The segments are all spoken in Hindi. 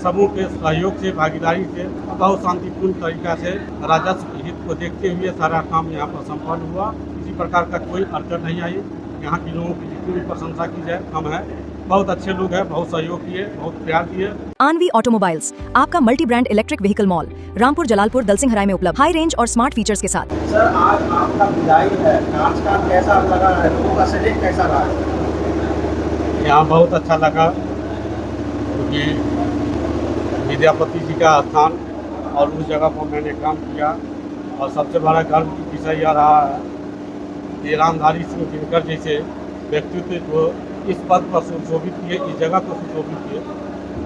समूह के सहयोग से, भागीदारी से बहुत शांतिपूर्ण तरीका से राजस्व हित को देखते हुए सारा काम यहाँ पर संपन्न हुआ। किसी प्रकार का कोई अड़चन नहीं आई। यहाँ के लोगों की जितनी भी प्रशंसा की जाए कम है। बहुत अच्छे लोग हैं, बहुत सहयोग किए, बहुत प्यार दिए। आनवी ऑटोमोबाइल्स, आपका multi brand electric vehicle mall, Rampur Jalalpur Dalsinghsarai में उपलब्ध, हाई रेंज और स्मार्ट फीचर्स के साथ। सर, आज आपका विदाई है, नाच का कैसा लगा है, लोगों का सहयोग कैसा रहा है? यहाँ बहुत अच्छा लगा क्योंकि विद्यापति जी का स्थान और उस जगह पर मैंने काम किया और सबसे बड़ा गर्व की विषय यह रहा है कि रामधारी सिंह दिनकर जैसे व्यक्तित्व को इस पद पर सुशोभित किए, इस जगह को सुशोभित किए।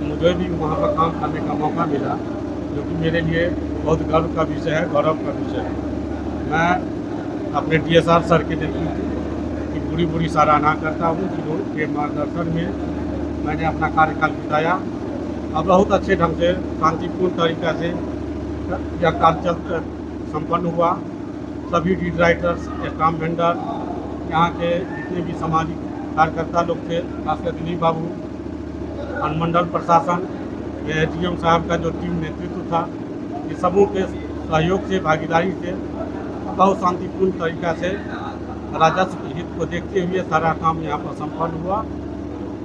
मुझे भी वहाँ पर काम करने का मौका मिला, जो कि मेरे लिए बहुत गर्व का विषय है, गौरव का विषय है। मैं अपने DSR सर के नेतृत्व की पूरी पूरी सराहना करता हूँ, जिनके मार्गदर्शन में मैंने अपना कार्यकाल बिताया और बहुत अच्छे ढंग से शांतिपूर्ण तरीका से यह कार्य संपन्न हुआ। सभी लीड राइटर्स, स्टाम्प वेंडर, यहाँ के जितने भी सामाजिक कार्यकर्ता लोग थे, खासकर दिलीप बाबू, अनुमंडल प्रशासन, ADM साहब का जो टीम नेतृत्व था, इस समूह के सहयोग से, भागीदारी से बहुत शांतिपूर्ण तरीका से राजस्व हित को देखते हुए सारा काम यहाँ पर संपन्न हुआ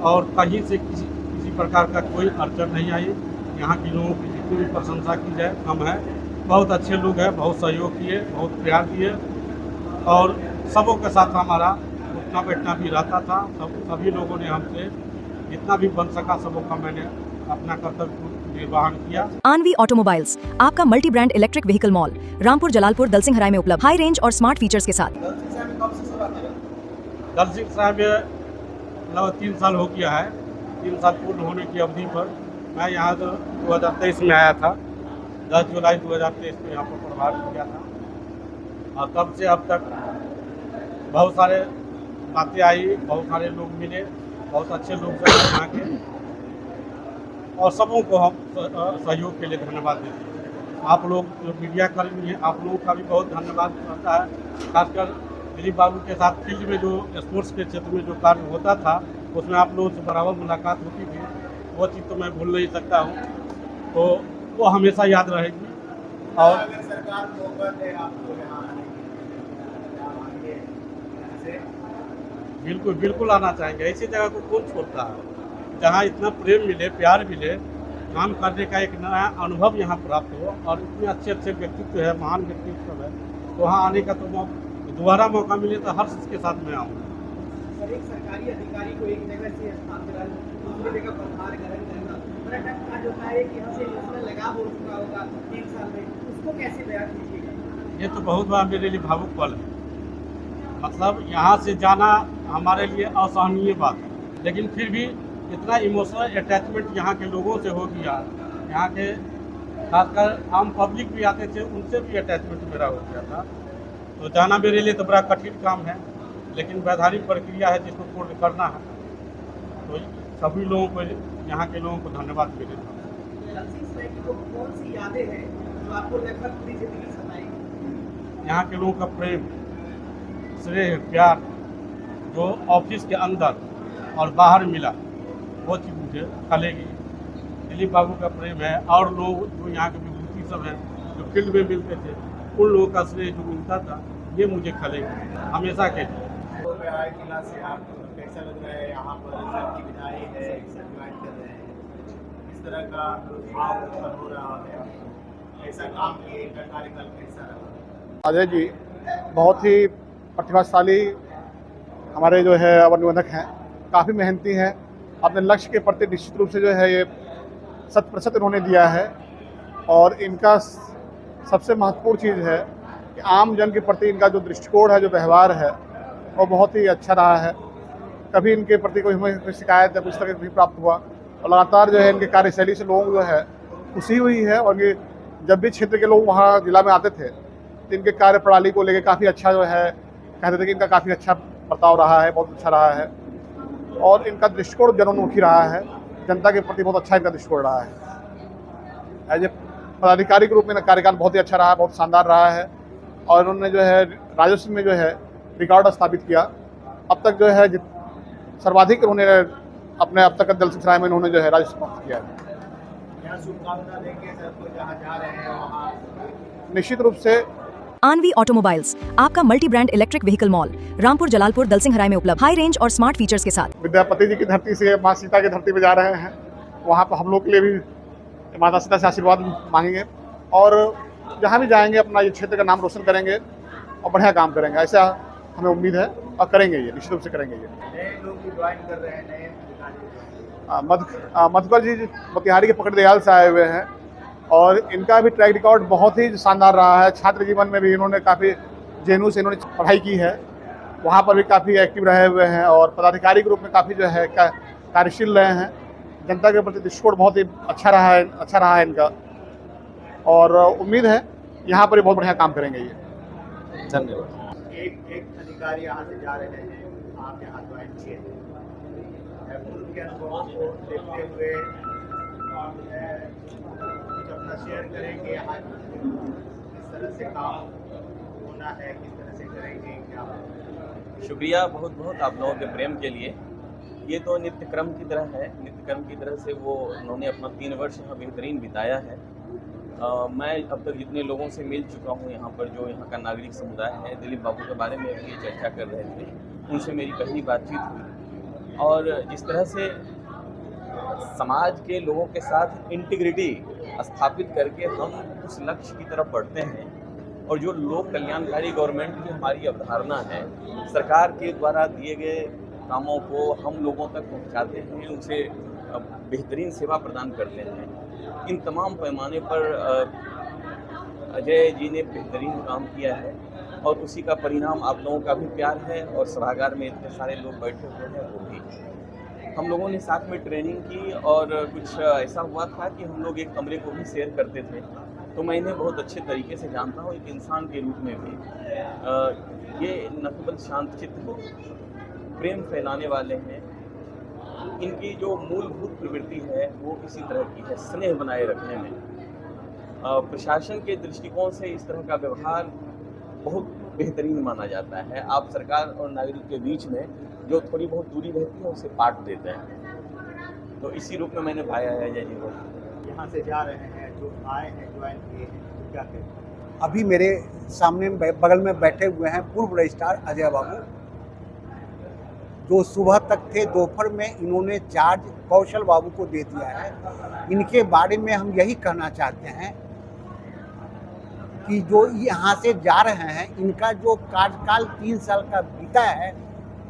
और कहीं से किसी प्रकार का कोई अड़चन नहीं आई। यहाँ के लोगों की जितनी भी प्रशंसा की जाए कम है। बहुत अच्छे लोग हैं, बहुत सहयोग किए, बहुत प्यार दिए और सबों के साथ हमारा उठना बैठना भी रहता था। सभी लोगों ने हमसे जितना भी बन सका सबों का मैंने अपना कर्तव्य निर्वहन किया। आनवी ऑटोमोबाइल्स, आपका multi brand electric vehicle mall, Rampur Jalalpur Dalsinghsarai में उपलब्ध, हाई रेंज और स्मार्ट फीचर्स के साथ। दलसिंहराय में लगभग 3 साल हो गया है। 3 साल पूर्ण होने की अवधि पर मैं यहाँ 2023 में आया था। 10 जुलाई 2023 में यहाँ पर प्रभार किया था और तब से अब तक बहुत सारे बातें आई, बहुत सारे लोग मिले, बहुत अच्छे लोग हैं यहाँ के और सबों को हम सहयोग के लिए धन्यवाद देते हैं। आप लोग जो मीडिया कर्मी हैं, आप लोगों का भी बहुत धन्यवाद रहता है। खासकर दिलीप बाबू के साथ फील्ड में जो स्पोर्ट्स के क्षेत्र में जो कार्य होता था, उसमें आप लोगों से बराबर मुलाकात होती थी। वो चीज़ तो मैं भूल नहीं सकता हूँ, तो वो हमेशा याद रहेगी। और सरकार मौका दे आपको यहाँ आने की, बिल्कुल बिल्कुल आना चाहेंगे। ऐसी जगह को कौन छोड़ता है जहाँ इतना प्रेम मिले, प्यार मिले, काम करने का एक नया अनुभव यहाँ प्राप्त हो और इतने अच्छे अच्छे व्यक्तित्व है, महान व्यक्तित्व है, तो वहाँ आने का तो दोबारा मौका मिले तो हर्ष के साथ मैं आऊँगा। सर, एक सरकारी अधिकारी को एक जगह से स्थानांतरण, दूसरी जगह प्रभार ग्रहण करना बड़ा टफ कार्य होता है कि यहाँ से इतना लगाव हो चुका होगा 3 साल में, उसको कैसे बयान कीजिएगा? ये तो बहुत बड़ा मेरे लिए भावुक पल है। मतलब यहाँ से जाना हमारे लिए असहनीय बात है, लेकिन फिर भी इतना इमोशनल अटैचमेंट यहाँ के लोगों से हो गया। यहाँ के खासकर आम पब्लिक भी आते थे, उनसे भी अटैचमेंट मेरा हो गया था। तो जाना मेरे लिए तो बड़ा कठिन काम है, लेकिन वैधानिक प्रक्रिया है जिसको पूर्ण करना है। तो सभी लोगों को, यहाँ के लोगों को धन्यवाद मेरे तरफ। कौन सी यादें हैं जो आपको लगभग पूरी जिंदगी सताएंगी? यहाँ के लोगों का प्रेम, स्नेह, प्यार जो ऑफिस के अंदर और बाहर मिला, वो चीज़ मुझे खलेगी। दिलीप बाबू का प्रेम है और लोग जो यहाँ के विभूति सब हैं जो फील्ड में मिलते थे, उन लोगों का स्नेह जो मिलता था, ये मुझे खलेगी हमेशा के लिए। किला से आप कैसा लग रहा है? यहाँ पर सर की विदाई है, सेलिब्रेट कर रहे हैं, इस तरह का भाव हो रहा है, ऐसा काम किए, इनका कार्यकाल कैसा रहा? अजय जी बहुत ही प्रतिभाशाली हमारे जो है अवर निबंधक हैं, काफ़ी मेहनती हैं। अपने लक्ष्य के प्रति निश्चित रूप से जो है ये 100% उन्होंने दिया है और इनका सबसे महत्वपूर्ण चीज़ है कि आम जन के प्रति इनका जो दृष्टिकोण है, जो व्यवहार है, वो बहुत ही अच्छा रहा है। कभी इनके प्रति कोई हमें शिकायत या कुछ तक नहीं प्राप्त हुआ और लगातार जो है इनके कार्यशैली से लोग जो है खुशी हुई है। और ये जब भी क्षेत्र के लोग वहाँ जिला में आते थे तो इनके कार्य प्रणाली को लेकर काफ़ी अच्छा जो है कहते थे कि इनका काफ़ी अच्छा बर्ताव रहा है, बहुत अच्छा रहा है और इनका दृष्टिकोण जनोन्मुखी रहा है, जनता के प्रति बहुत अच्छा इनका दृष्टिकोण रहा है। एज ए पदाधिकारी के रूप में इनका कार्यकाल बहुत ही अच्छा रहा, बहुत शानदार रहा है और उन्होंने जो है राजस्व में जो है रिकॉर्ड स्थापित किया। अब तक जो है सर्वाधिक उन्होंने अपने अब तक दलसिंहराय में उन्होंने जो है राजस्व प्राप्त किया है। क्या शुभकामना देंगे सबको जहाँ जा रहे हैं वहाँ? निश्चित रूप से आनवी ऑटोमोबाइल्स, आपका multi brand electric vehicle mall, Rampur Jalalpur Dalsinghsarai में उपलब्ध, हाई रेंज और स्मार्ट फीचर्स के साथ। विद्यापति जी की धरती से माँ सीता की धरती पे जा रहे हैं, वहाँ पर हम लोग के लिए भी माता सीता से आशीर्वाद मांगेंगे और जहाँ भी जाएंगे अपना ये क्षेत्र का नाम रोशन करेंगे और बढ़िया काम करेंगे, ऐसा हमें उम्मीद है और करेंगे, ये निश्चित रूप से करेंगे। ये नए लोग भी ज्वाइन कर रहे हैं, नए मधुकर जी मोतिहारी के पकड़ दयाल से आए हुए हैं और इनका भी ट्रैक रिकॉर्ड बहुत ही शानदार रहा है। छात्र जीवन में भी इन्होंने काफ़ी जेएनयू से इन्होंने पढ़ाई की है, वहाँ पर भी काफ़ी एक्टिव रहे हुए हैं और पदाधिकारी के रूप में काफ़ी जो है कार्यशील रहे हैं। जनता के प्रति दृष्टिकोण बहुत ही अच्छा रहा है इनका और उम्मीद है यहाँ पर भी बहुत बढ़िया काम करेंगे ये। धन्यवाद। एक अधिकारी यहाँ से जा रहे हैं, आप यहाँ ज्वाइन किए हैं, पूर्व के अनुभवों को देखते हुए कुछ अपना शेयर करेंगे, यहाँ किस तरह से काम होना है, किस तरह से करेंगे, क्या? शुक्रिया बहुत बहुत आप लोगों के प्रेम के लिए। ये तो नित्य क्रम की तरह है, नित्य क्रम की तरह से वो उन्होंने अपना 3 वर्ष यहाँ बेहतरीन बिताया है। मैं अब तक जितने लोगों से मिल चुका हूँ यहाँ पर, जो यहाँ का नागरिक समुदाय है, दिलीप बाबू के बारे में भी चर्चा कर रहे थे, उनसे मेरी पहली बातचीत हुई और जिस तरह से समाज के लोगों के साथ इंटीग्रिटी स्थापित करके हम उस लक्ष्य की तरफ बढ़ते हैं और जो लोक कल्याणकारी गवर्नमेंट की हमारी अवधारणा है, सरकार के द्वारा दिए गए कामों को हम लोगों तक पहुंचाते हैं, उसे बेहतरीन सेवा प्रदान करते हैं। इन तमाम पैमाने पर अजय जी ने बेहतरीन काम किया है और उसी का परिणाम आप लोगों का भी प्यार है और सभागार में इतने सारे लोग बैठे हुए हैं वो भी। हम लोगों ने साथ में ट्रेनिंग की और कुछ ऐसा हुआ था कि हम लोग एक कमरे को भी शेयर करते थे, तो मैं इन्हें बहुत अच्छे तरीके से जानता हूँ, एक इंसान के रूप में भी। ये न केवल शांतचित्त हो, प्रेम फैलाने वाले हैं, इनकी जो मूलभूत प्रवृत्ति है वो इसी तरह की है, स्नेह बनाए रखने में। प्रशासन के दृष्टिकोण से इस तरह का व्यवहार बहुत बेहतरीन माना जाता है। आप सरकार और नागरिक के बीच में जो थोड़ी बहुत दूरी रहती है उसे पाट देते हैं, तो इसी रूप में मैंने भाया है अजय जी को। यहाँ से जा रहे हैं, जो आए हैं, ज्वाइन किए हैं, तो क्या करें? अभी मेरे सामने बगल में बैठे हुए हैं पूर्व रजिस्ट्रार अजय बाबू, जो सुबह तक थे, दोपहर में इन्होंने चार्ज कौशल बाबू को दे दिया है। इनके बारे में हम यही कहना चाहते हैं कि जो यहाँ से जा रहे हैं, इनका जो कार्यकाल 3 साल का बीता है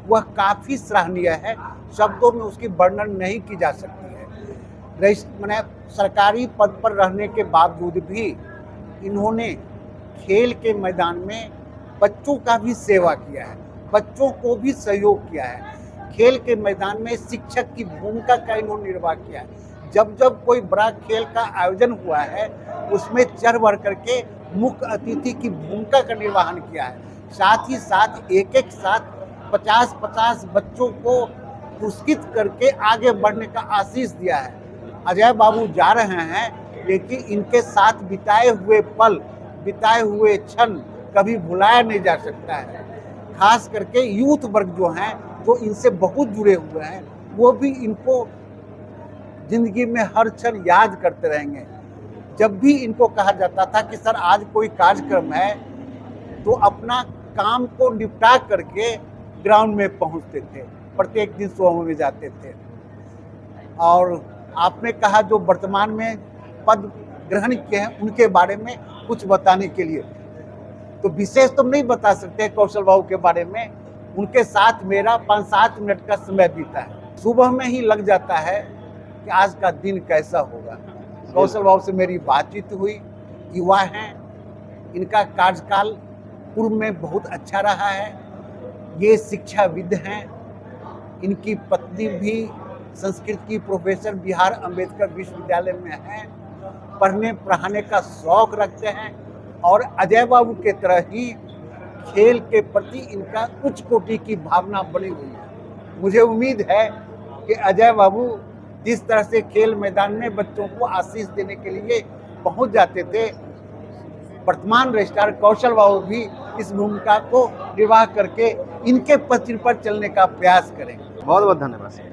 वह काफ़ी सराहनीय है, शब्दों में उसकी वर्णन नहीं की जा सकती है। मैंने सरकारी पद पर रहने के बावजूद भी इन्होंने खेल के मैदान में बच्चों का भी सेवा किया है, बच्चों को भी सहयोग किया है। खेल के मैदान में शिक्षक की भूमिका का इन्होंने निर्वाह किया है। जब जब कोई बड़ा खेल का आयोजन हुआ है उसमें चढ़ बढ़ करके मुख्य अतिथि की भूमिका का निर्वहन किया है। साथ ही साथ एक साथ 50-50 बच्चों को पुरस्कृत करके आगे बढ़ने का आशीष दिया है। अजय बाबू जा रहे हैं, लेकिन इनके साथ बिताए हुए पल, बिताए हुए क्षण कभी भुलाया नहीं जा सकता है। खास करके यूथ वर्ग जो हैं, जो इनसे बहुत जुड़े हुए हैं, वो भी इनको जिंदगी में हर क्षण याद करते रहेंगे। जब भी इनको कहा जाता था कि सर आज कोई कार्यक्रम है, तो अपना काम को निपटा करके ग्राउंड में पहुंचते थे, प्रत्येक दिन सुबह में जाते थे। और आपने कहा जो वर्तमान में पद ग्रहण किए हैं उनके बारे में कुछ बताने के लिए, तो विशेष तो नहीं बता सकते कौशल बाबू के बारे में। उनके साथ मेरा 5-7 मिनट का समय बीता है। सुबह में ही लग जाता है कि आज का दिन कैसा होगा। कौशल बाबू से मेरी बातचीत हुई, युवा हैं, इनका कार्यकाल पूर्व में बहुत अच्छा रहा है, ये शिक्षाविद हैं, इनकी पत्नी भी संस्कृत की प्रोफेसर बिहार अंबेडकर विश्वविद्यालय में हैं, पढ़ने पढ़ाने का शौक रखते हैं और अजय बाबू के तरह ही खेल के प्रति इनका उच्च कोटि की भावना बनी हुई है। मुझे उम्मीद है कि अजय बाबू जिस तरह से खेल मैदान में बच्चों को आशीष देने के लिए पहुंच जाते थे, वर्तमान रजिस्ट्रार कौशल बाबू भी इस भूमिका को निर्वाह करके इनके पथ पर चलने का प्रयास करेंगे। बहुत बहुत धन्यवाद।